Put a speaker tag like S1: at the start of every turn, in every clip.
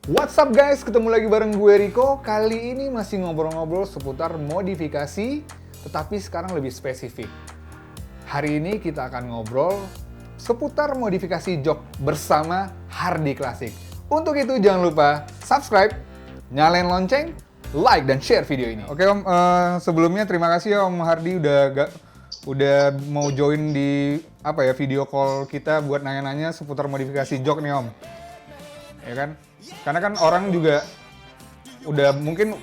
S1: What's up guys, ketemu lagi bareng gue Riko. Kali ini masih ngobrol-ngobrol seputar modifikasi, tetapi sekarang lebih spesifik. Hari ini kita akan ngobrol seputar modifikasi jok bersama Hardy Classic. Untuk itu jangan lupa subscribe, nyalain lonceng, like dan share video ini. Oke Om, sebelumnya terima kasih ya Om Hardy udah mau join di video call kita buat nanya-nanya seputar modifikasi jok nih Om. Ya kan? Karena kan orang juga udah mungkin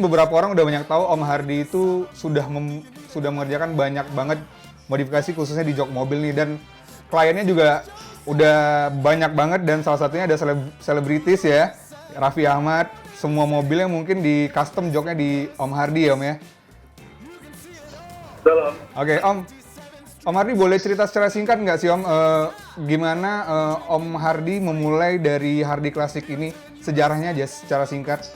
S1: beberapa orang udah banyak tahu Om Hardy itu sudah mengerjakan banyak banget modifikasi khususnya di jok mobil nih, dan kliennya juga udah banyak banget, dan salah satunya ada selebritis ya, Raffi Ahmad. Semua mobilnya mungkin di custom joknya di Om Hardy ya Om ya.
S2: Betul.
S1: Oke Om Hardy boleh cerita secara singkat nggak sih Om, gimana Om Hardy memulai dari Hardy Classic ini, sejarahnya aja secara singkat?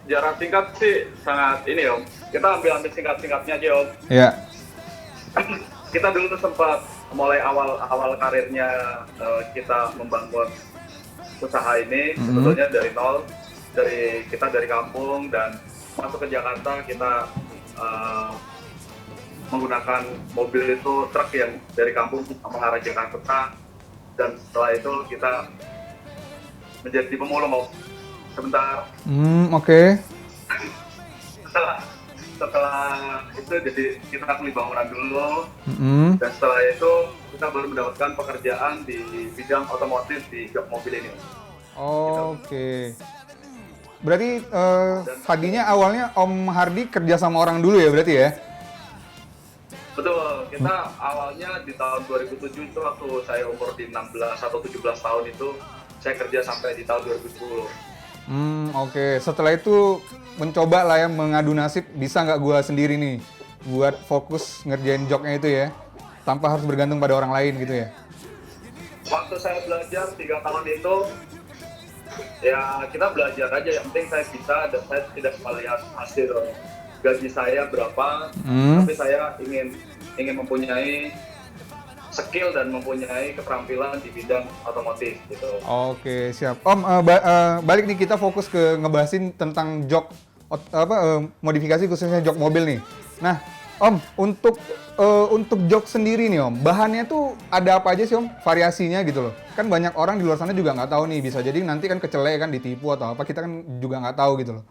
S2: Sejarah singkat sih sangat ini Om. Kita ambil singkat-singkatnya aja Om.
S1: Iya.
S2: Kita dulu tuh sempat mulai awal karirnya kita membangun usaha ini sebetulnya dari nol, kita dari kampung dan masuk ke Jakarta. Kita menggunakan mobil itu truk yang dari kampung mengarah Jakarta, dan setelah itu kita menjadi pemulung Om. Sebentar.
S1: Oke.
S2: Setelah itu jadi kita kuli bangunan dulu, dan setelah itu kita baru mendapatkan pekerjaan di bidang otomotif di jok mobil ini.
S1: Oke. Berarti tadinya awalnya Om Hardy kerja sama orang dulu ya berarti ya?
S2: Betul, kita awalnya di tahun 2007 itu waktu saya umur di 16 atau 17 tahun itu, saya kerja sampai di tahun 2010.
S1: Oke. Setelah itu mencoba lah ya mengadu nasib, bisa nggak gua sendiri nih buat fokus ngerjain joknya itu ya, tanpa harus bergantung pada orang lain gitu ya?
S2: Waktu saya belajar 3 tahun itu, ya kita belajar aja, yang penting saya bisa, dan saya tidak melihat hasil gaji saya berapa, tapi saya ingin mempunyai skill dan mempunyai keterampilan di bidang otomotif gitu.
S1: Oke, siap. Om, balik nih, kita fokus ke ngebahasin tentang jok modifikasi khususnya jok mobil nih. Nah, Om, untuk jok sendiri nih Om, bahannya tuh ada apa aja sih Om? Variasinya gitu loh. Kan banyak orang di luar sana juga nggak tahu nih, bisa jadi nanti kan kecele kan, ditipu atau apa, kita kan juga nggak tahu gitu loh.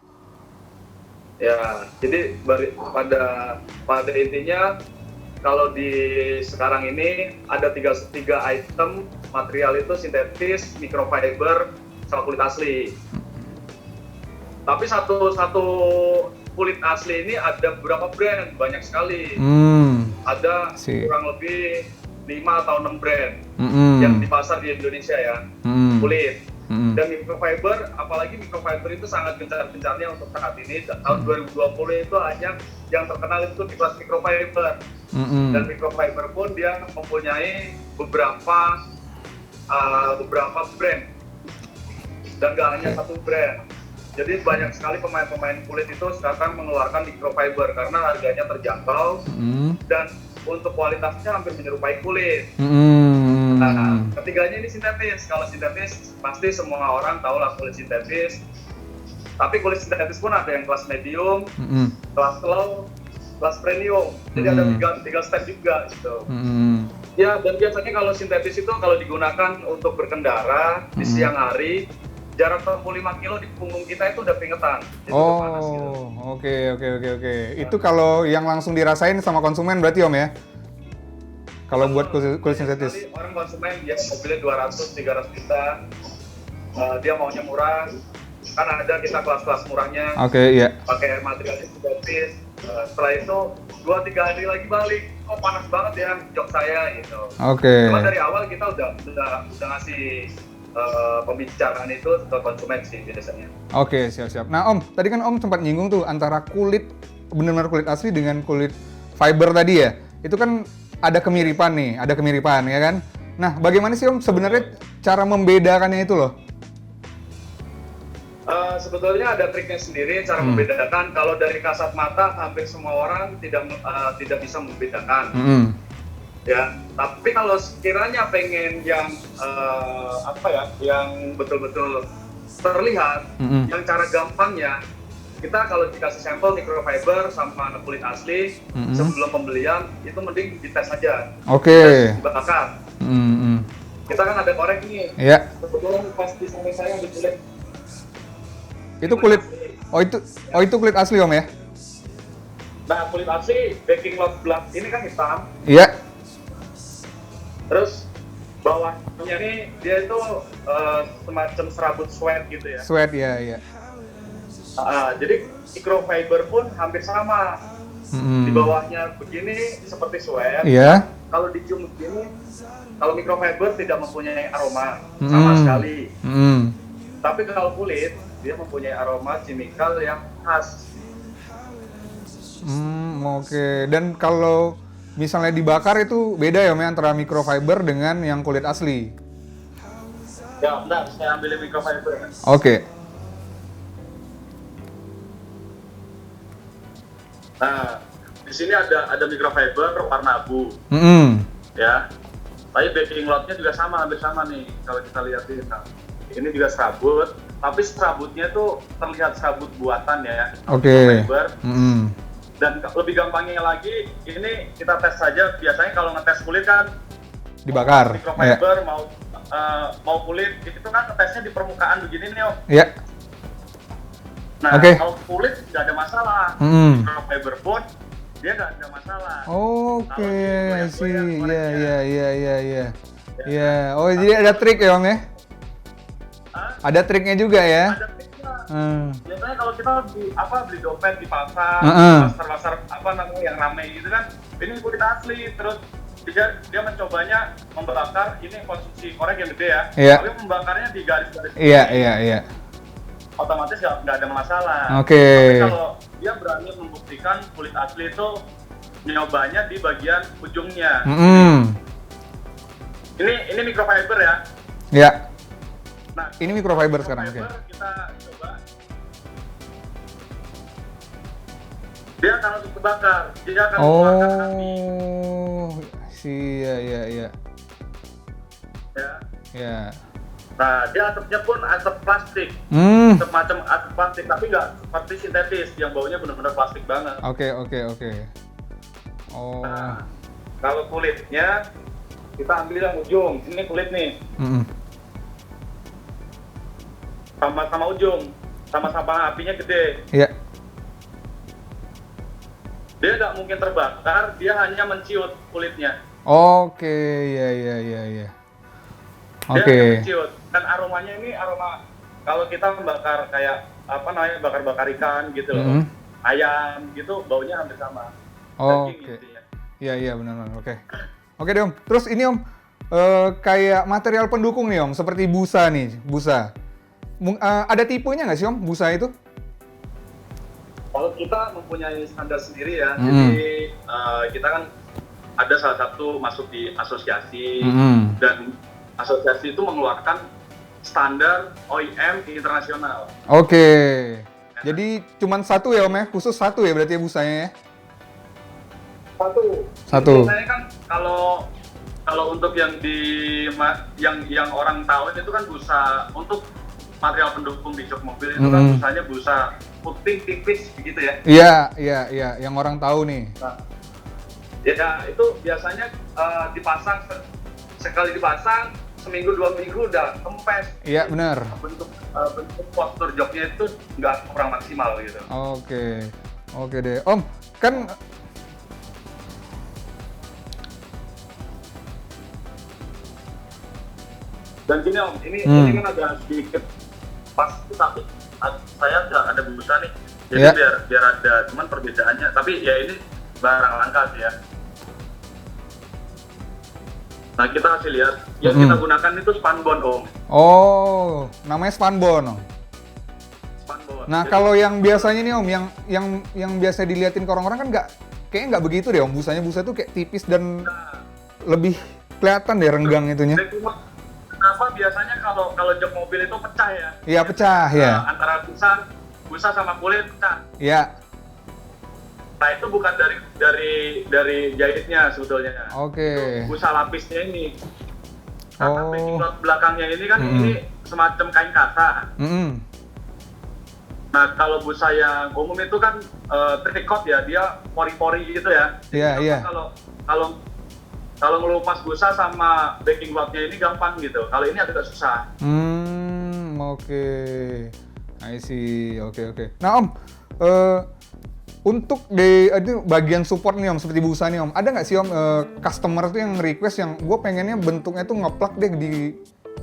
S2: Ya, jadi pada intinya kalau di sekarang ini ada tiga item material itu sintetis, microfiber, sama kulit asli. Tapi satu kulit asli ini ada beberapa brand, banyak sekali. Ada kurang lebih 5 atau 6 brand yang di pasar di Indonesia ya, kulit. Dan microfiber, apalagi microfiber itu sangat gencar-gencarnya untuk saat ini. Tahun 2020 itu hanya yang terkenal itu di kelas microfiber. Dan microfiber pun dia mempunyai beberapa brand, dan gak hanya satu brand. Jadi banyak sekali pemain-pemain kulit itu sekarang mengeluarkan microfiber karena harganya terjangkau dan untuk kualitasnya hampir menyerupai kulit. Nah, ketiganya ini sintetis. Kalau sintetis pasti semua orang tahu lah kulit sintetis. Tapi kulit sintetis pun ada yang kelas medium, kelas low, kelas premium. Jadi ada tiga step juga gitu. Ya, dan biasanya kalau sintetis itu kalau digunakan untuk berkendara di siang hari, jarak tempuh 5 kilo di punggung kita itu udah keringetan.
S1: Oke. Itu kalau yang langsung dirasain sama konsumen berarti Om ya? Kalau buat kulit sintetis.
S2: Orang konsumen dia mobilnya 200-300 juta, dia maunya murah. Kan ada kita kelas-kelas murahnya.
S1: Oke, iya.
S2: Pakai material sintetis. Setelah itu 2-3 hari lagi balik, kok panas banget ya jok saya gitu.
S1: Oke.
S2: Cuma dari awal kita udah ngasih pembicaraan itu ke konsumen sih biasanya.
S1: Oke, siap. Nah Om, tadi kan Om sempat nyinggung tuh antara kulit, benar-benar kulit asli dengan kulit fiber tadi ya. Itu kan ada kemiripan ya kan? Nah, bagaimana sih Om sebenarnya cara membedakannya itu loh?
S2: Sebetulnya ada triknya sendiri cara membedakan. Kalau dari kasat mata hampir semua orang tidak bisa membedakan. ya. Tapi kalau sekiranya pengen yang yang betul-betul terlihat, yang cara gampangnya kita kalau dikasih sampel microfiber sama kulit asli sebelum pembelian itu mending dites aja.
S1: Oke.
S2: Dibakar. Kita kan ada korek nih.
S1: Iya.
S2: Kebetulan pas di samping saya ada kulit.
S1: Itu kulit. Itu kulit asli Om ya?
S2: Nah, kulit asli backing lot black ini kan hitam.
S1: Iya.
S2: Terus bawahnya nih dia itu semacam serabut sweat gitu ya.
S1: Sweat ya, iya.
S2: Jadi microfiber pun hampir sama. Di bawahnya begini seperti sweat.
S1: Iya.
S2: Kalau dicium begini, kalau microfiber tidak mempunyai aroma sama sekali. Tapi kalau kulit dia mempunyai aroma kimikal yang khas.
S1: Oke. Dan kalau misalnya dibakar itu beda ya Om antara microfiber dengan yang kulit asli?
S2: Ya benar, saya ambil microfiber.
S1: Oke.
S2: Nah, di sini ada microfiber warna abu. Ya. Tapi backing lotnya juga sama, hampir sama nih kalau kita lihat ini. Ini juga serabut, tapi serabutnya tuh terlihat serabut buatan ya.
S1: Oke.
S2: Dan lebih gampangnya lagi, ini kita tes saja. Biasanya kalau ngetes kulit kan
S1: dibakar.
S2: Microfiber mau kulit itu kan ngetesnya di permukaan begini nih Om.
S1: Iya.
S2: Nah, kalau kulit nggak ada masalah. Microfiber pun dia nggak ada masalah.
S1: Oke, sih. Iya. Iya. Oh, jadi ada trik ya Om ya? Ada triknya juga ya?
S2: Ada triknya. Biasanya kalau kita beli dompet di pasar, pasar yang ramai gitu kan, ini kulit asli, terus dia mencobanya membakar, ini konsumsi korek yang gede ya, tapi membakarnya di garis-garis.
S1: Iya.
S2: Otomatis nggak ada masalah.
S1: Oke.
S2: Tapi kalau dia berani membuktikan kulit asli itu nyobanya di bagian ujungnya. Ini microfiber ya.
S1: Iya.
S2: Nah,
S1: ini microfiber sekarang. Oke.
S2: Kita coba. Dia akan langsung terbakar. Dia akan membakar api.
S1: Iya. Ya.
S2: Nah, dia asapnya pun asap plastik. Semacam asap plastik, tapi nggak seperti sintetis yang baunya benar-benar plastik banget.
S1: Oke.
S2: Nah, kalau kulitnya kita ambil yang ujung. Ini kulit nih. Sama-sama ujung, sama-sama apinya gede.
S1: Iya.
S2: Dia nggak mungkin terbakar, dia hanya menciut kulitnya.
S1: Oke, iya.
S2: Dia hanya menciut. Dan aromanya ini aroma kalau kita membakar kayak bakar-bakar ikan gitu loh, ayam gitu, baunya hampir sama.
S1: Oke. Iya benar. Oke deh Om. Terus ini Om, kayak material pendukung nih Om, seperti busa nih, busa. Ada tipenya nggak sih Om, busa itu?
S2: Kalau kita mempunyai standar sendiri ya, jadi kita kan ada salah satu masuk di asosiasi, dan asosiasi itu mengeluarkan standar OEM internasional.
S1: Oke. Jadi cuman satu ya Om ya, khusus satu ya berarti ya busanya ya? Satu.
S2: Biasanya kan kalau untuk yang yang orang tahu itu kan busa untuk material pendukung di jok mobil itu kan busanya busa putih tipis begitu ya?
S1: Iya, yang orang tahu nih.
S2: Nah, ya itu biasanya dipasang sekali dipasang seminggu 2 minggu udah kempes.
S1: Iya benar.
S2: Bentuk postur joknya itu nggak kurang maksimal gitu.
S1: Oke deh Om, kan
S2: dan gini Om, ini kan agak sedikit pas tapi saya nggak ada busa nih, jadi biar ada cuman perbedaannya, tapi ya ini barang langka sih ya. Nah kita kasih lihat, yang kita gunakan itu spunbond Om.
S1: Oh, namanya spunbond Om.
S2: Spunbond.
S1: Nah kalau yang biasanya nih Om, yang biasa diliatin ke orang-orang kan kayaknya nggak begitu deh Om, busa tuh kayak tipis dan lebih kelihatan deh renggang itunya.
S2: Kenapa biasanya kalau jok mobil itu pecah ya?
S1: Iya pecah ya.
S2: Antara busa sama kulit pecah.
S1: Iya.
S2: Nah itu bukan dari jahitnya sebetulnya.
S1: Oke.
S2: Busa lapisnya ini. Karena
S1: Oh.
S2: backing rod belakangnya ini kan ini semacam kain kasa. Nah kalau busa yang umum itu kan tricot ya, dia pori-pori gitu ya.
S1: Iya.
S2: Kalau ngelupas busa sama backing rodnya ini gampang gitu. Kalau ini agak susah.
S1: Oke. I see. Oke. Nah Om, untuk di bagian support nih Om, seperti busa nih Om, ada nggak sih Om customer tuh yang request yang gue pengennya bentuknya tuh ngeplug deh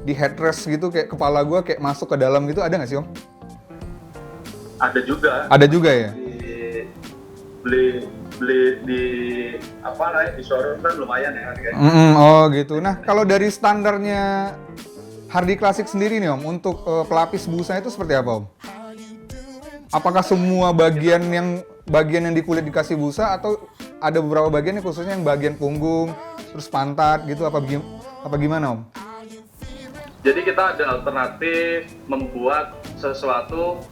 S1: di headrest gitu, kayak kepala gue kayak masuk ke dalam gitu, ada nggak sih Om?
S2: Ada juga.
S1: Ada juga ya?
S2: Beli di apa lah ya, di showroom kan lumayan ya harganya.
S1: Oh gitu. Nah kalau dari standarnya Hardy Classic sendiri nih Om, untuk pelapis busa itu seperti apa Om? Apakah semua bagian yang di kulit dikasih busa, atau ada beberapa bagian yang khususnya yang bagian punggung, terus pantat gitu, apa gimana Om?
S2: Jadi kita ada alternatif membuat sesuatu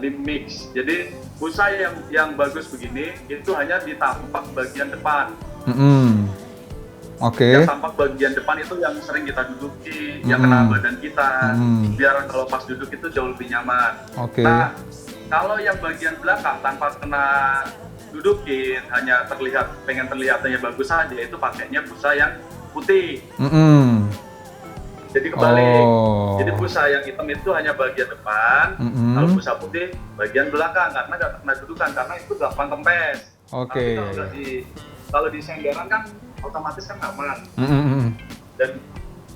S2: di mix. Jadi busa yang bagus begini itu hanya ditampak bagian depan.
S1: Oke.
S2: Yang tampak bagian depan itu yang sering kita duduki, yang kena badan kita, biar kalau pas duduk itu jauh lebih nyaman.
S1: Oke.
S2: Nah, kalau yang bagian belakang tanpa kena dudukin, hanya pengen terlihatnya bagus saja, itu pakainya busa yang putih. Jadi kebalik. Jadi busa yang hitam itu hanya bagian depan, kalau busa putih bagian belakang, karena nggak kena dudukan, karena itu gampang kempes.
S1: Oke.
S2: Tapi kalau di senderan kan otomatis kan aman.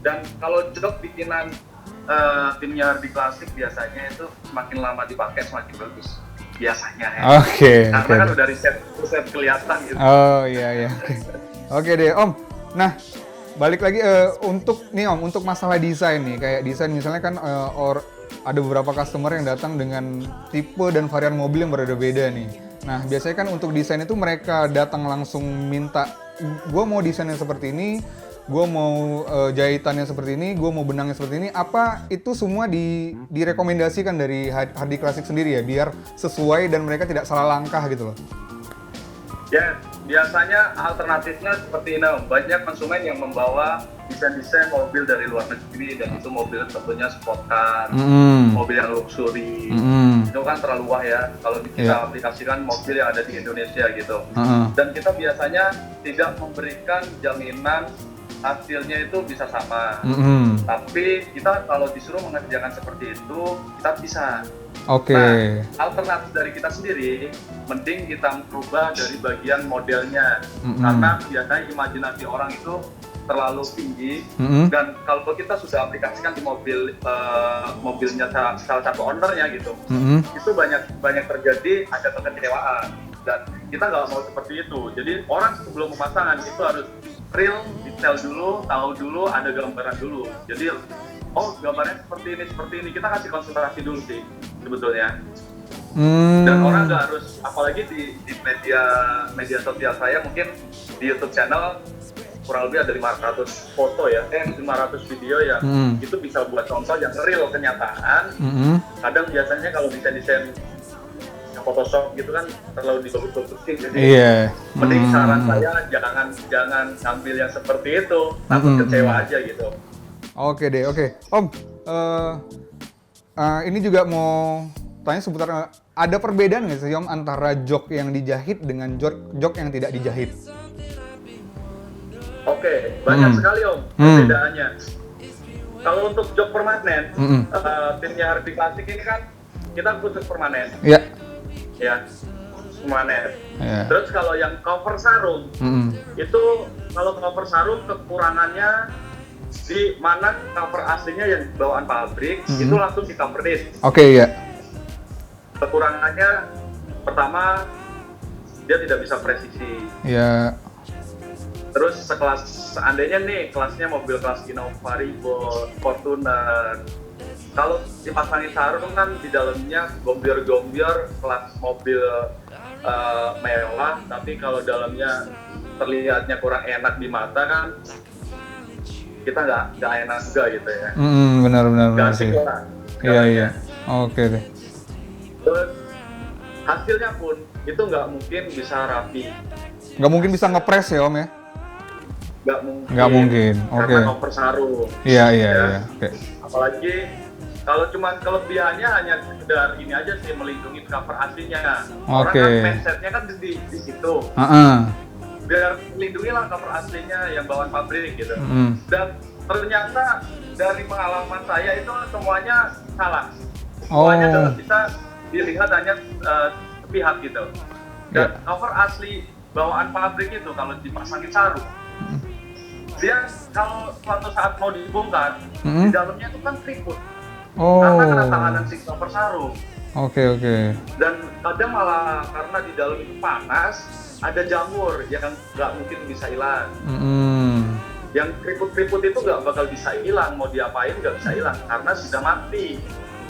S2: Dan kalau jok bikinan timnya Hardy Classic biasanya itu semakin lama dipakai semakin bagus biasanya ya. Karena kan udah riset kelihatan gitu.
S1: Oh iya. Oke deh Om. Nah balik lagi untuk masalah desain nih, kayak desain misalnya kan ada beberapa customer yang datang dengan tipe dan varian mobil yang berbeda-beda nih. Nah biasanya kan untuk desain itu mereka datang langsung minta, gue mau desainnya seperti ini, gue mau jahitannya seperti ini, gue mau benangnya seperti ini. Apa itu semua direkomendasikan dari Hardy Classic sendiri ya, biar sesuai dan mereka tidak salah langkah gitu loh?
S2: Ya, biasanya alternatifnya seperti ini. Banyak konsumen yang membawa desain-desain mobil dari luar negeri, dan itu mobil tentunya sport car, mobil yang luxury. Itu kan terlalu wah ya kalau kita aplikasikan mobil yang ada di Indonesia gitu. Dan kita biasanya tidak memberikan jaminan hasilnya itu bisa sama. Tapi kita kalau disuruh mengerjakan seperti itu, kita bisa. Nah, alternatif dari kita sendiri, mending kita merubah dari bagian modelnya. Karena biasanya imajinasi orang itu terlalu tinggi, dan kalau kita sudah aplikasikan di mobilnya salah satu ownernya gitu, itu banyak terjadi ada kekecewaan, dan kita nggak mau seperti itu. Jadi orang sebelum pemasangan itu harus real, detail dulu, tahu dulu, ada gambaran dulu. Jadi gambarnya seperti ini, kita kasih konsultasi dulu sih sebetulnya. Dan orang nggak harus, apalagi di media sosial saya, mungkin di YouTube channel kurang lebih ada 500 foto ya, 500 video ya, itu bisa buat contoh yang real kenyataan. Kadang biasanya kalau desain Photoshop gitu kan terlalu dibagus-bagusin, jadi mending saran saya jangan ambil yang seperti itu, takut kecewa aja gitu.
S1: Oke Om, ini juga mau tanya seputar, ada perbedaan nggak sih Om antara jok yang dijahit dengan jok yang tidak dijahit?
S2: Oke, banyak sekali Om perbedaannya. Kalau untuk jok permanen, timnya Hardy Classic ini kan kita khusus permanen. Ya, permanen. Terus kalau yang cover sarung, itu kalau cover sarung kekurangannya di mana cover aslinya yang bawaan pabrik itu langsung di coverin. Kekurangannya pertama, dia tidak bisa presisi. Terus seandainya nih kelasnya mobil kelas Innova, Fortuner, kalau dipasangin sarung kan di dalamnya gombior kelas mobil mewah, tapi kalau dalamnya terlihatnya kurang enak di mata kan, kita nggak enak juga gitu ya.
S1: Benar
S2: sih.
S1: Iya. Oke deh.
S2: Terus hasilnya pun itu nggak mungkin bisa rapi.
S1: Nggak mungkin bisa ngepres ya Om ya?
S2: Nggak mungkin.
S1: Oke.
S2: Karena cover sarung.
S1: Iya. Oke.
S2: Apalagi kalau cuman kelebihannya hanya sekedar ini aja sih, melindungi cover aslinya. Orang kan mindsetnya kan di situ. Biar melindungi lah cover aslinya yang bawaan pabrik gitu. Dan ternyata dari pengalaman saya itu semuanya salah. Semuanya bisa dilihat hanya sepihak gitu. Dan cover asli bawaan pabrik itu kalau dipasangin sarung, dia kalau suatu saat mau dibongkar, di dalamnya itu kan keriput. Karena kena tanganan si cover sarung.
S1: Oke.
S2: Dan kadang malah karena di dalam itu panas, ada jamur yang nggak mungkin bisa hilang. Yang keriput-keriput itu nggak bakal bisa hilang, mau diapain nggak bisa hilang karena sudah mati.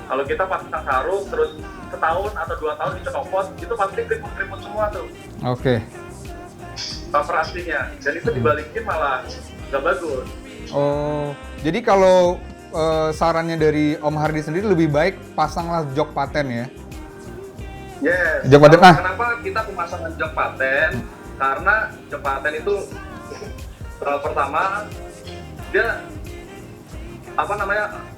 S2: Kalau kita pasang sarung terus setahun atau 2 tahun dicopot, itu pasti keriput-keriput semua tuh.
S1: Oke.
S2: Cover aslinya, dan itu dibalikin malah nggak bagus.
S1: Oh, jadi kalau sarannya dari Om Hardi sendiri lebih baik pasanglah jok paten ya?
S2: Yes.
S1: Jok paten.
S2: Kenapa kita pemasangan jok paten? Karena jok paten itu pertama dia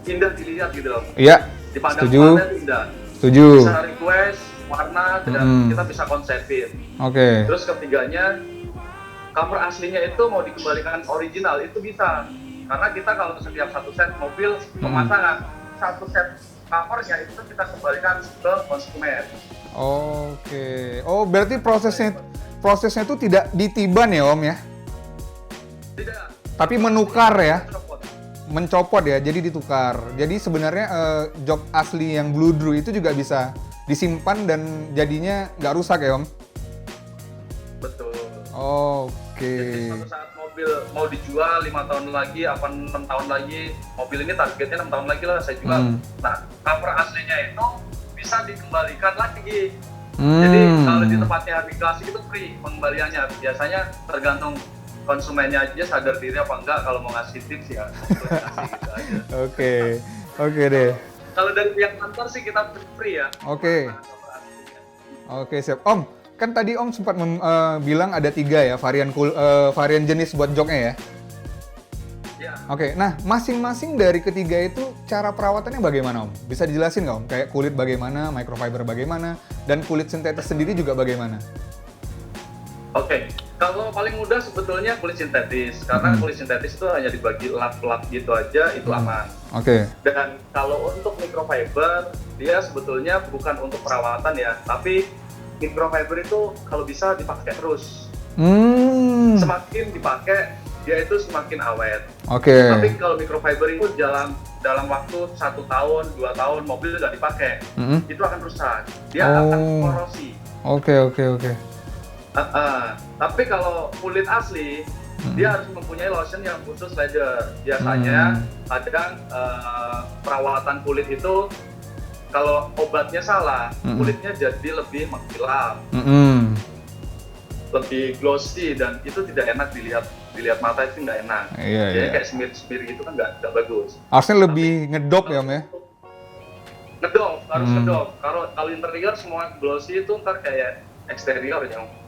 S2: indah dilihat gitu loh.
S1: Iya.
S2: Dipandang
S1: setuju.
S2: Indah.
S1: Setuju.
S2: Bisa request warna dan kita bisa konsepin.
S1: Oke.
S2: Terus ketiganya, cover aslinya itu mau dikembalikan original itu bisa. Karena kita kalau setiap satu set mobil pemasangan, satu set covernya itu kita kembalikan ke konsumen.
S1: Oke. Oh, berarti prosesnya itu tidak ditiban ya Om ya?
S2: Tidak.
S1: Tapi menukar ya? Mencopot ya, jadi ditukar. Jadi sebenarnya jok asli yang Blue Drew itu juga bisa disimpan dan jadinya nggak rusak ya Om?
S2: Betul.
S1: Oke.
S2: Jadi suatu saat mobil mau dijual 5 tahun lagi, 6 tahun lagi, mobil ini targetnya 6 tahun lagi lah saya jual. Nah, cover aslinya itu bisa dikembalikan lagi. Jadi kalau di tempatnya harga klasik itu free pengembaliannya. Biasanya tergantung konsumennya aja sadar diri apa enggak kalau mau ngasih tips ya. Gitu aja.
S1: Oke deh.
S2: Kalau dari pihak kantor sih kita free ya.
S1: Oke, siap. Om, kan tadi Om sempat bilang ada 3 ya varian jenis buat joknya ya?
S2: Ya.
S1: Oke, nah masing-masing dari ketiga itu cara perawatannya bagaimana Om? Bisa dijelasin nggak Om? Kayak kulit bagaimana, microfiber bagaimana, dan kulit sintetis sendiri juga bagaimana?
S2: Oke, kalau paling mudah sebetulnya kulit sintetis, karena kulit sintetis itu hanya dibagi lap-lap gitu aja, itu aman.
S1: Oke.
S2: Dan kalau untuk microfiber, dia sebetulnya bukan untuk perawatan ya, tapi microfiber itu kalau bisa dipakai terus. Semakin dipakai, dia itu semakin awet.
S1: Oke.
S2: Tapi kalau microfiber itu dalam waktu 1 tahun, 2 tahun mobil nggak dipakai, itu akan rusak. Dia akan korosi.
S1: Oke.
S2: Tapi kalau kulit asli, dia harus mempunyai lotion yang khusus leather. Biasanya kadang perawatan kulit itu kalau obatnya salah, kulitnya jadi lebih mengkilap, lebih glossy, dan itu tidak enak dilihat mata, itu nggak enak. Jadi kayak semir-semir gitu kan nggak bagus.
S1: Harusnya lebih ngedop ya Om ya?
S2: Ngedop, harus ngedop. Kalau interior semua glossy itu ntar kayak eksterior ya Om.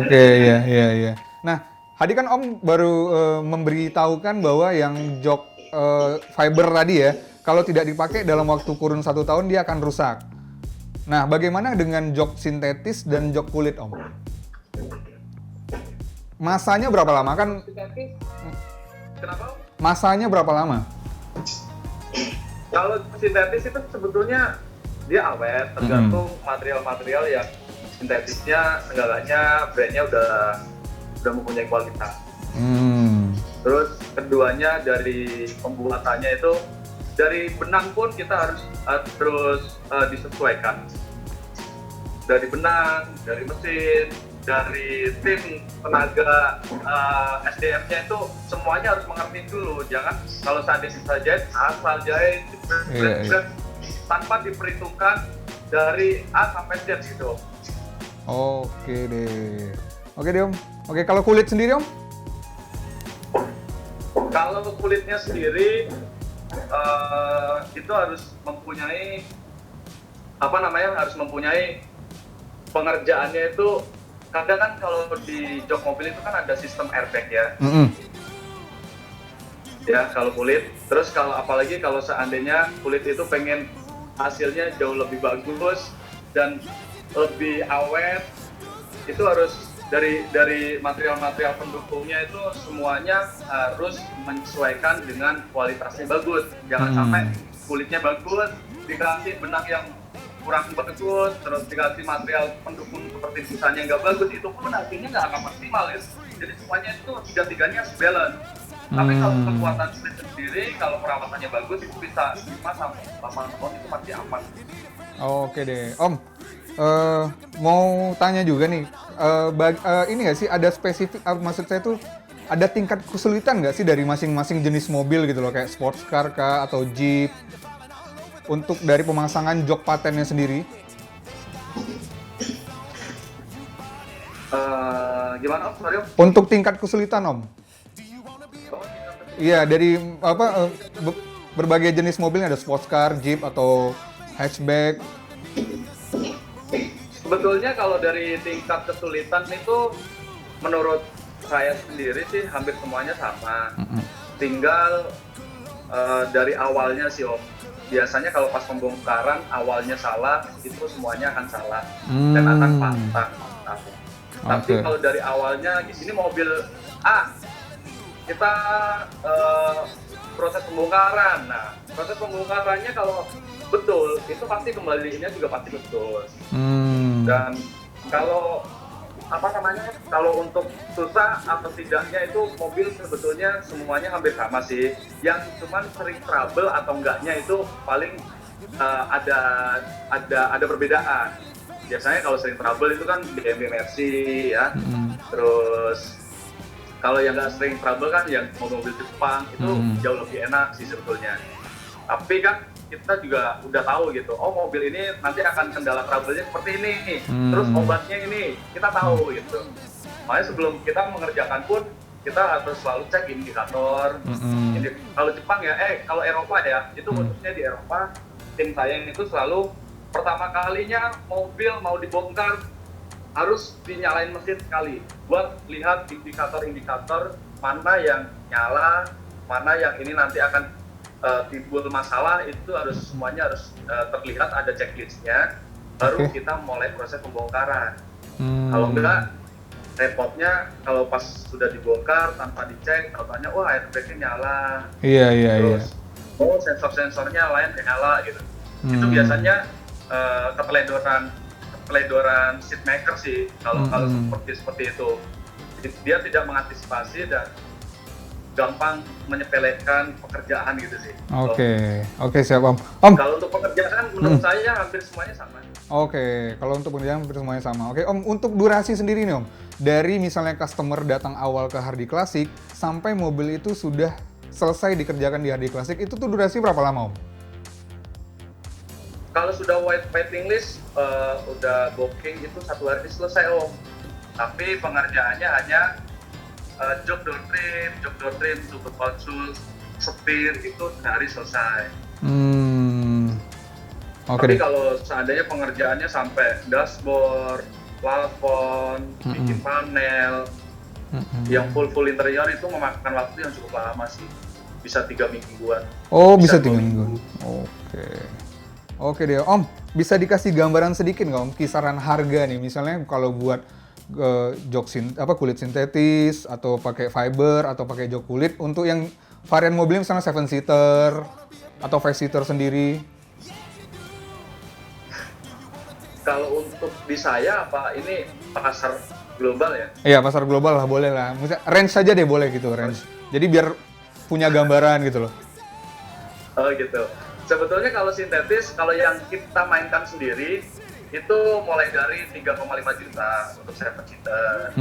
S1: Oke, iya. Nah, tadi kan Om baru memberitahukan bahwa yang jok fiber tadi ya, kalau tidak dipakai dalam waktu kurun 1 tahun dia akan rusak. Nah, bagaimana dengan jok sintetis dan jok kulit Om? Masanya berapa lama kan?
S2: Kenapa?
S1: Masanya berapa lama?
S2: Kalau sintetis itu sebetulnya dia awet, tergantung material-material yang sintetisnya, seenggaknya brandnya udah mempunyai kualitas. Terus keduanya dari pembuatannya itu, dari benang pun kita harus terus disesuaikan. Dari benang, dari mesin, dari tim tenaga SDM-nya itu semuanya harus mengerti dulu. Jangan kalau seandainya bisa jahit, asal jahit, tanpa diperhitungkan dari A sampai Z gitu.
S1: Oke deh Om. Oke, kalau kulit sendiri Om?
S2: Kalau kulitnya sendiri itu harus mempunyai harus mempunyai pengerjaannya itu kadang kan kalau di jok mobil itu kan ada sistem airbag ya. Ya kalau kulit, terus kalau apalagi kalau seandainya kulit itu pengen hasilnya jauh lebih bagus dan lebih awet, itu harus dari material-material pendukungnya itu semuanya harus menyesuaikan dengan kualitasnya bagus. Jangan sampai kulitnya bagus dikasih benang yang kurang bagus, terus dikasih material pendukung seperti misalnya nggak bagus, itu pun hasilnya nggak akan maksimal ya. Jadi semuanya itu tiga-tiganya balance. Tapi kalau kekuatan kulit sendiri, kalau perawatannya bagus itu bisa 5 sampai 8 tahun itu masih aman.
S1: Oke deh, Om. Mau tanya juga nih, ini nggak sih ada spesifik, maksud saya tuh ada tingkat kesulitan nggak sih dari masing-masing jenis mobil gitu loh, kayak sports car kah atau jeep, untuk dari pemasangan jok patennya sendiri?
S2: Gimana Om? Sorry Om?
S1: Untuk tingkat kesulitan Om. Iya, dari berbagai jenis mobilnya, ada sports car, jeep, atau hatchback.
S2: Sebetulnya kalau dari tingkat kesulitan itu menurut saya sendiri sih hampir semuanya sama. Tinggal dari awalnya sih Om. Biasanya kalau pas pembongkaran awalnya salah, itu semuanya akan salah dan akan patah. Tapi kalau dari awalnya, ini mobil A, kita proses pembongkaran. Nah, proses pembongkarannya kalau betul, itu pasti kembaliinnya juga pasti betul. Dan kalau kalau untuk susah atau tidaknya itu mobil sebetulnya semuanya hampir sama sih. Yang cuman sering trouble atau enggaknya itu paling ada perbedaan. Biasanya kalau sering trouble itu kan BMW Mercy ya. Terus kalau yang nggak sering trouble kan yang mobil Jepang itu jauh lebih enak sih sebetulnya. Tapi kan kita juga udah tahu gitu, oh mobil ini nanti akan kendala trouble-nya seperti ini, terus obatnya ini, kita tahu gitu. Makanya sebelum kita mengerjakan pun, kita harus selalu cek indikator. Kalau Jepang ya, kalau Eropa ya, itu khususnya di Eropa, tim saya itu selalu pertama kalinya mobil mau dibongkar, harus dinyalain mesin sekali buat lihat indikator-indikator mana yang nyala, mana yang ini nanti akan timbul masalah, itu semuanya harus terlihat, ada checklistnya, baru kita mulai proses pembongkaran. Kalau enggak, repotnya kalau pas sudah dibongkar tanpa dicek, tautannya wah airbagnya nyala, terus sensor-sensornya lain nyala gitu. Itu biasanya keteledoran seat maker sih kalau seperti itu. Dia tidak mengantisipasi dan gampang menyepelekan pekerjaan gitu sih.
S1: Oke, siap Om.
S2: Kalau untuk pekerjaan menurut saya hampir semuanya sama.
S1: Oke, kalau untuk pekerjaan hampir semuanya sama. Oke Om, untuk durasi sendiri nih Om, dari misalnya customer datang awal ke Hardy Classic sampai mobil itu sudah selesai dikerjakan di Hardy Classic, itu tuh durasi berapa lama Om?
S2: Kalau sudah waiting list, udah booking itu 1 hari selesai Om. Tapi pengerjaannya hanya jok door trim, super konsul, setir itu sehari selesai. Tapi kalau seandainya pengerjaannya sampai dashboard, plafon, bikin panel, yang full interior itu memakan waktu yang cukup lama sih. Bisa 3 mingguan.
S1: Oh, bisa 3 mingguan. Oke deh Om, bisa dikasih gambaran sedikit nggak Om, kisaran harga nih, misalnya kalau buat jok kulit sintetis atau pakai fiber atau pakai jok kulit untuk yang varian mobil misalnya 7-seater atau 5-seater sendiri.
S2: Kalau untuk di saya ini pasar global ya?
S1: Iya, pasar global lah, boleh lah. Misalnya range saja deh, boleh gitu, range. Jadi biar punya gambaran gitu loh.
S2: Oh gitu. Sebetulnya kalau sintetis, kalau yang kita mainkan sendiri itu mulai dari 3,5 juta untuk 7-seater.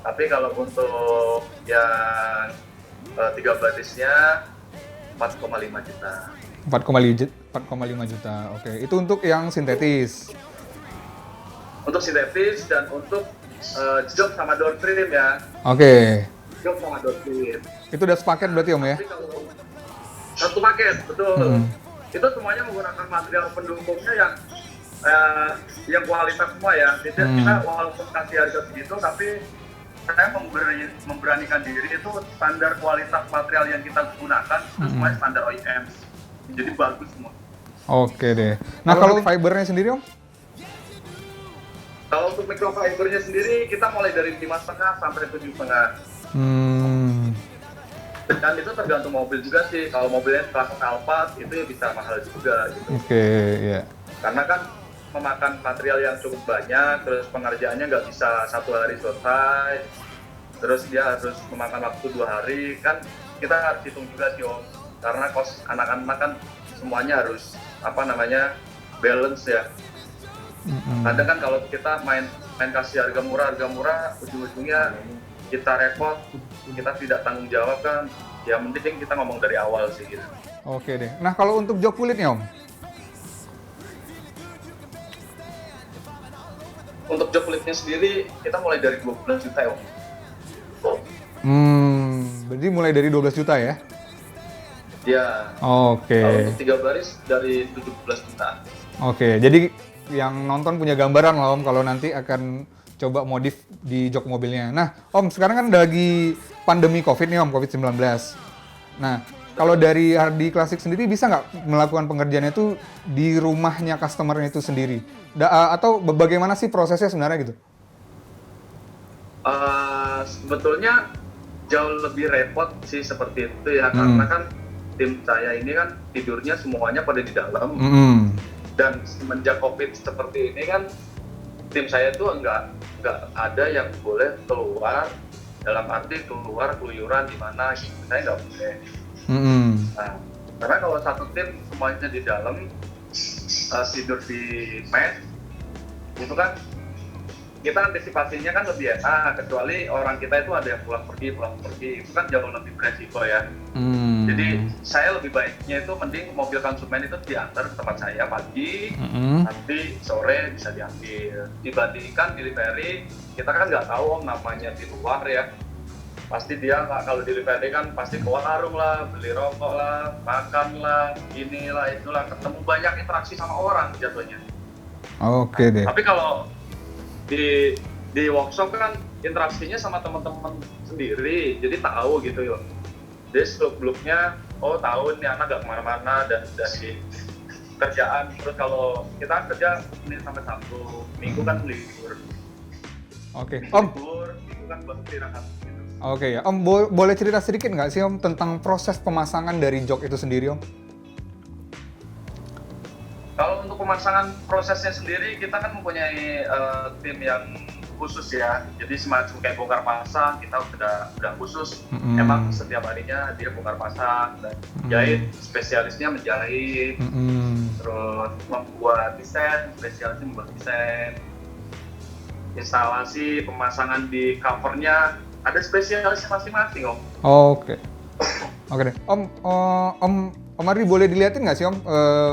S2: Tapi kalau untuk yang 3 barisnya 4,5 juta.
S1: 4,5 juta. Oke, itu untuk yang sintetis.
S2: Untuk sintetis dan untuk jok sama door trim ya.
S1: Oke.
S2: Jok sama door trim.
S1: Itu udah sepaket berarti Om ya?
S2: Satu paket, betul. Itu semuanya menggunakan material pendukungnya yang yang kualitas semua ya. Jadi kita walaupun kasih harga segitu, tapi saya memberanikan diri itu standar kualitas material yang kita gunakan itu semuanya standar OEM. Jadi bagus semua.
S1: Oke deh. Nah kalau fibernya sendiri Om?
S2: Kalau untuk microfibernya sendiri kita mulai dari 5,5 sampai 7,5. Dan itu tergantung mobil juga sih. Kalau mobilnya kelas Alphard itu bisa mahal juga gitu.
S1: Oke, ya.
S2: Karena kan memakan material yang cukup banyak, terus pengerjaannya nggak bisa 1 hari selesai, terus dia harus memakan waktu 2 hari, kan kita harus hitung juga sih Om. Karena kos anak-anak kan semuanya harus balance ya. Kadang kan kalau kita main kasih harga murah, ujung-ujungnya kita repot, kita tidak tanggung jawab kan. Ya mending kita ngomong dari awal sih gitu.
S1: Oke deh. Nah kalau untuk jok kulitnya Om?
S2: Untuk jok kulitnya sendiri kita mulai dari 12 juta ya Om.
S1: Berarti mulai dari 12 juta ya?
S2: Ya.
S1: Oke.
S2: Kalau untuk 3 baris dari 17 juta.
S1: Oke, jadi yang nonton punya gambaran lah Om kalau nanti akan coba modif di jok mobilnya. Nah Om, sekarang kan lagi pandemi COVID nih Om, COVID-19. Nah, kalau dari Hardy Classic sendiri bisa nggak melakukan pengerjaannya itu di rumahnya customer itu sendiri? Atau bagaimana sih prosesnya sebenarnya gitu?
S2: Sebetulnya jauh lebih repot sih seperti itu ya, karena kan tim saya ini kan tidurnya semuanya pada di dalam. Dan semenjak COVID seperti ini kan tim saya tuh nggak ada yang boleh keluar, dalam arti keluar keluyuran di mana gitu. Saya nggak boleh. Nah, karena kalau satu tim semuanya di dalam tidur di mes itu kan kita antisipasinya kan lebih enak, kecuali orang kita itu ada yang pulang pergi itu kan jauh lebih beresiko ya. Jadi saya lebih baiknya itu mending mobil konsumen itu diantar ke tempat saya pagi, nanti sore bisa diambil. Dibandingkan delivery, kita kan nggak tahu Om namanya di luar ya. Pasti dia kalau delivery kan pasti ke warung lah, beli rokok lah, makan lah, inilah itulah, ketemu banyak interaksi sama orang jatuhnya.
S1: Oke deh.
S2: Tapi kalau di workshop kan interaksinya sama teman-teman sendiri, jadi tahu gitu ya. Jadi seluk-beluknya, tahu nih anak gak kemana-mana dan dari kerjaan. Terus kalau kita kerja Senin sampai Sabtu, Minggu kan libur.
S1: Oke, Om.
S2: Libur, Minggu kan buat istirahat gitu.
S1: Oke ya, Om boleh cerita sedikit nggak sih Om tentang proses pemasangan dari jok itu sendiri Om?
S2: Kalau untuk pemasangan prosesnya sendiri, kita kan mempunyai tim yang khusus ya. Jadi semacam kayak bongkar pasang, kita udah khusus. Emang setiap harinya dia bongkar pasang dan jahit, spesialisnya menjahit. Terus membuat desain, spesialisnya membuat desain. Instalasi, pemasangan di covernya ada spesialis masing-masing Om.
S1: Oke deh. Om Ardi boleh dilihatin nggak sih Om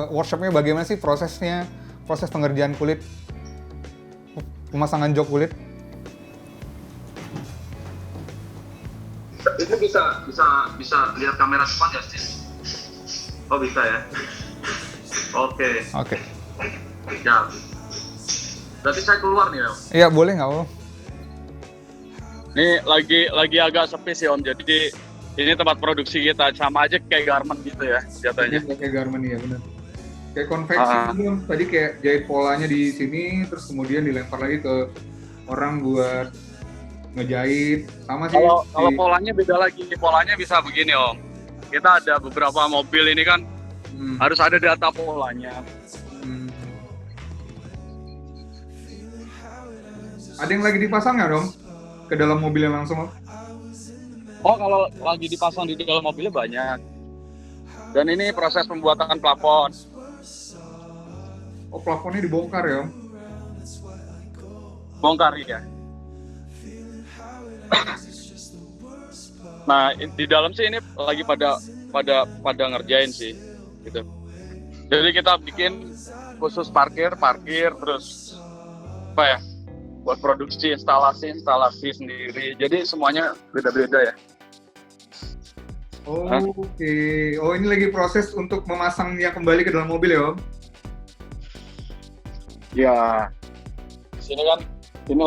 S1: workshopnya bagaimana sih proses pengerjaan kulit, pemasangan jok kulit?
S2: Itu bisa lihat kamera depan ya sih? Oh bisa ya? Oke. Ya. Berarti saya keluar nih Om?
S1: Iya boleh nggak Om?
S3: Ini lagi agak sepi sih Om, jadi ini tempat produksi kita, sama aja kayak garment gitu ya jatuhnya.
S1: Kayak garment ya benar. Kayak konveksi gitu, tadi kayak jahit polanya di sini, terus kemudian dilempar lagi ke orang buat ngejahit. Sama sih.
S3: Kalau polanya beda lagi, polanya bisa begini Om. Kita ada beberapa mobil ini kan harus ada data polanya.
S1: Ada yang lagi dipasang nggak Om? Ke dalam mobilnya langsung Om?
S3: Oh, kalau lagi dipasang di dalam mobilnya banyak. Dan ini proses pembuatan plafon.
S1: Oh, plafonnya dibongkar ya, Om?
S3: Bongkar ya. Nah, di dalam sih ini lagi pada ngerjain sih, gitu. Jadi kita bikin khusus parkir terus apa ya? Buat produksi instalasi sendiri. Jadi semuanya beda-beda ya.
S1: Oh, oke. Oh, ini lagi proses untuk memasangnya kembali ke dalam mobil ya, Om?
S3: Ya, di sini kan ini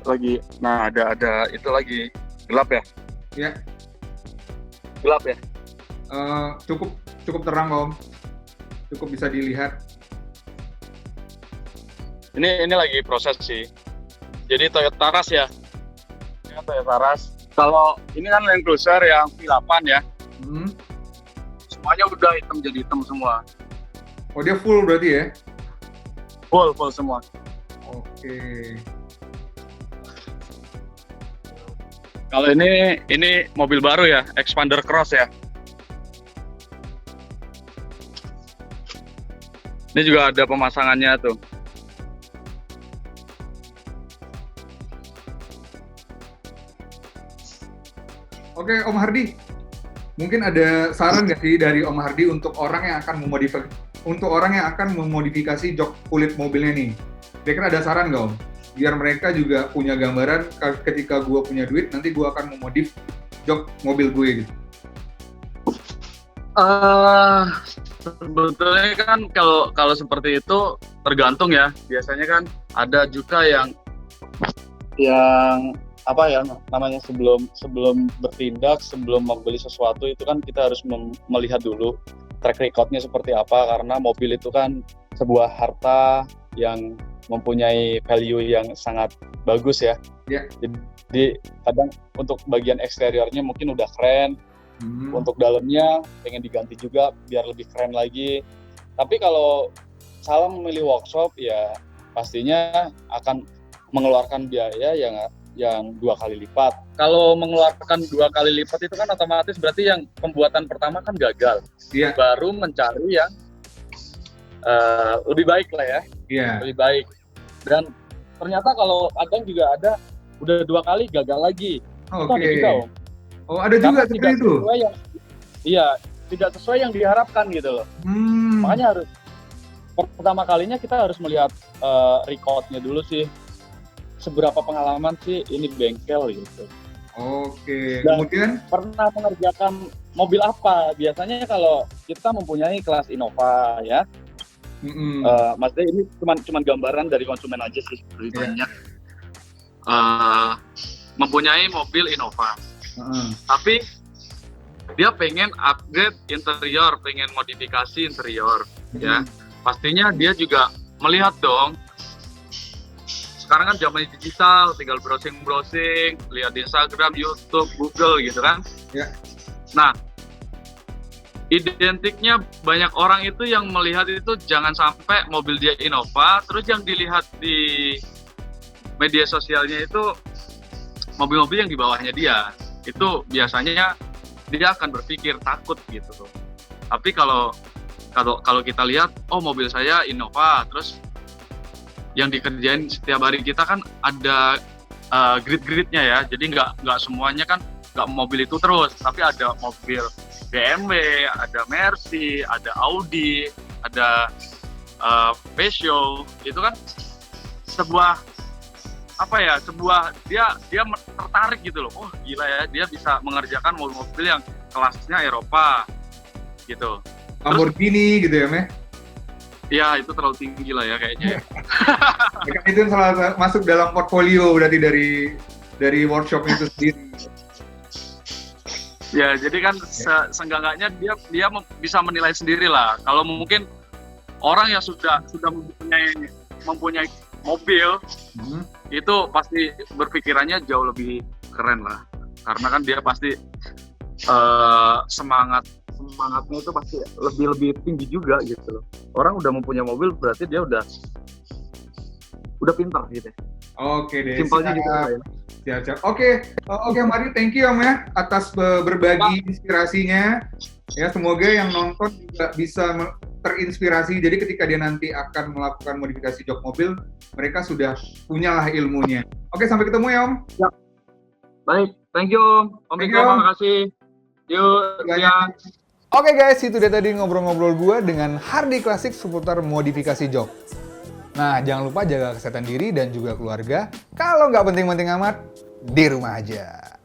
S3: lagi nah ada itu lagi gelap ya.
S1: Ya,
S3: Gelap ya.
S1: cukup terang Om. Cukup bisa dilihat.
S3: Ini lagi proses sih. Jadi Toyota Rush ya. Ini kan Toyota Rush. Kalau ini kan Land Cruiser yang V8 ya. Semuanya udah hitam, jadi hitam semua.
S1: Oh, dia full berarti ya?
S3: Full semua.
S1: Oke.
S3: Kalau ini mobil baru ya, Expander Cross ya. Ini juga ada pemasangannya tuh.
S1: Oke, Om Hardi. Mungkin ada saran nggak sih dari Om Hardi untuk orang yang akan memodifikasi jok kulit mobilnya nih? Kira-kira ada saran nggak Om? Biar mereka juga punya gambaran ketika gue punya duit, nanti gue akan memodif jok mobil gue gitu.
S3: Sebetulnya kan kalau seperti itu tergantung ya. Biasanya kan ada juga yang apa ya namanya, sebelum bertindak, sebelum membeli sesuatu itu kan kita harus melihat dulu track recordnya seperti apa, karena mobil itu kan sebuah harta yang mempunyai value yang sangat bagus ya.
S1: Yeah.
S3: Jadi kadang untuk bagian eksteriornya mungkin udah keren, untuk dalamnya pengen diganti juga biar lebih keren lagi. Tapi kalau salah memilih workshop ya pastinya akan mengeluarkan biaya yang 2 kali lipat. Kalau mengeluarkan 2 kali lipat itu kan otomatis berarti yang pembuatan pertama kan gagal.
S1: Yeah.
S3: Baru mencari yang lebih baik lah ya.
S1: Yeah.
S3: Lebih baik. Dan ternyata kalau kadang juga ada udah 2 kali gagal lagi.
S1: Oke.
S3: Ada juga, Om.
S1: Oh, ada juga seperti itu.
S3: Tidak sesuai yang diharapkan gitu loh. Makanya harus pertama kalinya kita harus melihat recordnya dulu sih. Seberapa pengalaman sih ini bengkel gitu.
S1: Oke.
S3: Dan
S1: kemudian
S3: pernah mengerjakan mobil apa? Biasanya kalau kita mempunyai kelas Innova ya. Maksudnya ini cuman gambaran dari konsumen aja sih lebih banyak. Mempunyai mobil Innova. Tapi dia pengen upgrade interior, pengen modifikasi interior ya. Pastinya dia juga melihat dong. Sekarang kan zaman digital, tinggal browsing, lihat di Instagram, YouTube, Google gitu kan.
S1: Ya.
S3: Nah, identiknya banyak orang itu yang melihat itu jangan sampai mobil dia Innova, terus yang dilihat di media sosialnya itu mobil-mobil yang di bawahnya dia. Itu biasanya dia akan berpikir takut gitu. Tapi kalau kita lihat, oh mobil saya Innova, terus yang dikerjain setiap hari kita kan ada grid-gridnya ya, jadi nggak semuanya kan nggak mobil itu terus, tapi ada mobil BMW, ada Mercy, ada Audi, ada Peugeot, itu kan sebuah dia tertarik gitu loh, oh gila ya dia bisa mengerjakan mobil-mobil yang kelasnya Eropa gitu.
S1: Lamborghini gitu ya Meh?
S3: Ya itu terlalu tinggi lah ya kayaknya.
S1: Itu masuk dalam portfolio berarti dari workshop itu sendiri.
S3: Ya jadi kan seenggaknya dia bisa menilai sendiri lah. Kalau mungkin orang yang sudah mempunyai mobil itu pasti berpikirannya jauh lebih keren lah. Karena kan dia pasti semangatnya itu pasti lebih tinggi juga gitu loh. Orang udah mempunyai mobil berarti dia udah pintar gitu.
S1: Oke deh.
S3: Simpelnya gitu ya.
S1: Siap. Oke, Mari, thank you Om ya atas berbagi inspirasinya. Ya, semoga yang nonton juga bisa terinspirasi. Jadi ketika dia nanti akan melakukan modifikasi jok mobil, mereka sudah punyalah ilmunya. Oke, sampai ketemu ya Om.
S3: Ya. Baik, thank you Om Miko, terima kasih. Yuk, ya.
S1: Oke guys, itu dia tadi ngobrol-ngobrol gue dengan Hardi Classic seputar modifikasi jok. Nah, jangan lupa jaga kesehatan diri dan juga keluarga. Kalau nggak penting-penting amat, di rumah aja.